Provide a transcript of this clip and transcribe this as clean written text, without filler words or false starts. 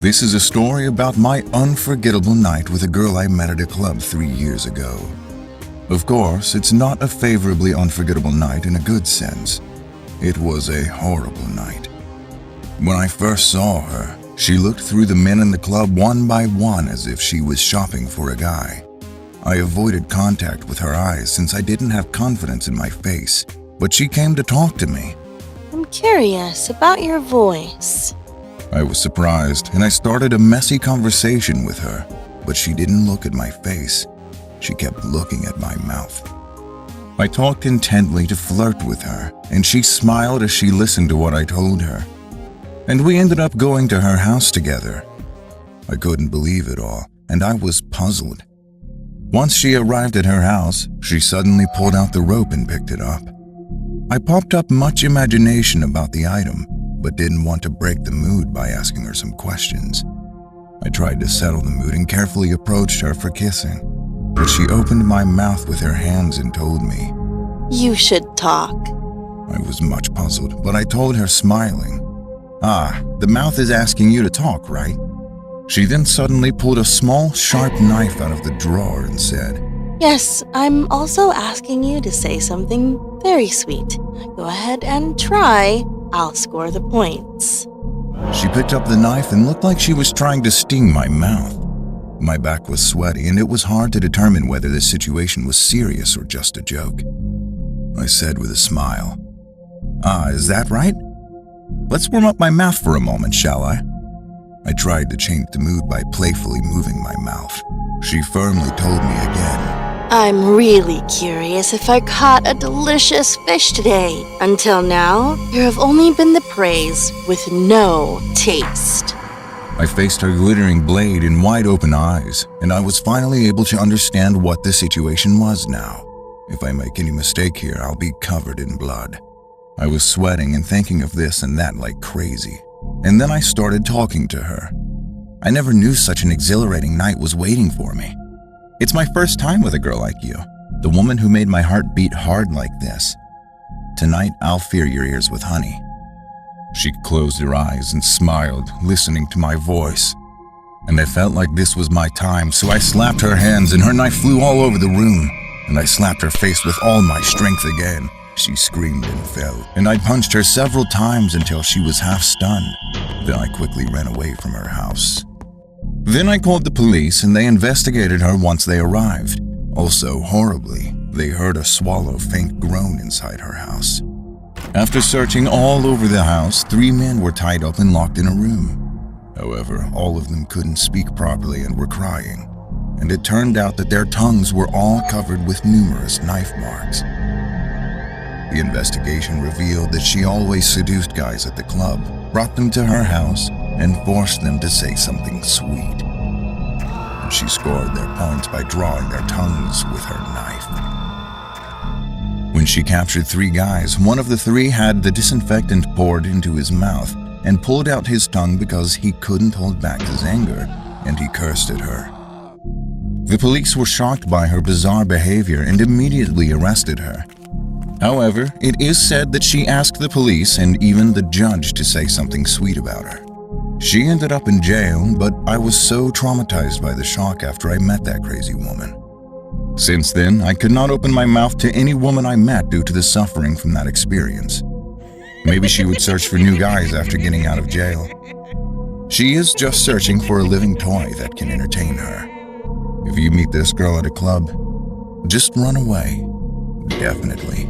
This is a story about my unforgettable night with a girl I met at a club 3 years ago. Of course, it's not a favorably unforgettable night in a good sense. It was a horrible night. When I first saw her, she looked through the men in the club one by one as if she was shopping for a guy. I avoided contact with her eyes since I didn't have confidence in my face, but she came to talk to me. I'm curious about your voice. I was surprised, and I started a messy conversation with her, but she didn't look at my face. She kept looking at my mouth. I talked intently to flirt with her, and she smiled as she listened to what I told her. And we ended up going to her house together. I couldn't believe it all, and I was puzzled. Once she arrived at her house, she suddenly pulled out the rope and picked it up. I popped up much imagination about the item, but didn't want to break the mood by asking her some questions. I tried to settle the mood and carefully approached her for kissing, but she opened my mouth with her hands and told me, You should talk. I was much puzzled, but I told her, smiling, the mouth is asking you to talk, right? She then suddenly pulled a small, sharp knife out of the drawer and said, Yes, I'm also asking you to say something very sweet. Go ahead and try. I'll score the points. She picked up the knife and looked like she was trying to sting my mouth. My back was sweaty and it was hard to determine whether this situation was serious or just a joke. I said with a smile, Is that right? Let's warm up my mouth for a moment, shall I? I tried to change the mood by playfully moving my mouth. She firmly told me again, I'm really curious if I caught a delicious fish today. Until now, there have only been the praise with no taste. I faced her glittering blade and wide open eyes, and I was finally able to understand what the situation was now. If I make any mistake here, I'll be covered in blood. I was sweating and thinking of this and that like crazy, and then I started talking to her. I never knew such an exhilarating night was waiting for me. It's my first time with a girl like you, the woman who made my heart beat hard like this. Tonight, I'll fill your ears with honey. She closed her eyes and smiled, listening to my voice. And I felt like this was my time, so I slapped her hands and her knife flew all over the room. And I slapped her face with all my strength again. She screamed and fell, and I punched her several times until she was half stunned. Then I quickly ran away from her house. Then I called the police and they investigated her once they arrived. Also, horribly, they heard a swallow faint groan inside her house. After searching all over the house, 3 men were tied up and locked in a room. However, all of them couldn't speak properly and were crying, and it turned out that their tongues were all covered with numerous knife marks. The investigation revealed that she always seduced guys at the club, brought them to her house, and forced them to say something sweet. And she scored their points by drawing their tongues with her knife. When she captured 3 guys, one of the 3 had the disinfectant poured into his mouth and pulled out his tongue because he couldn't hold back his anger, and he cursed at her. The police were shocked by her bizarre behavior and immediately arrested her. However, it is said that she asked the police and even the judge to say something sweet about her. She ended up in jail, but I was so traumatized by the shock after I met that crazy woman. Since then, I could not open my mouth to any woman I met due to the suffering from that experience. Maybe she would search for new guys after getting out of jail. She is just searching for a living toy that can entertain her. If you meet this girl at a club, just run away. Definitely.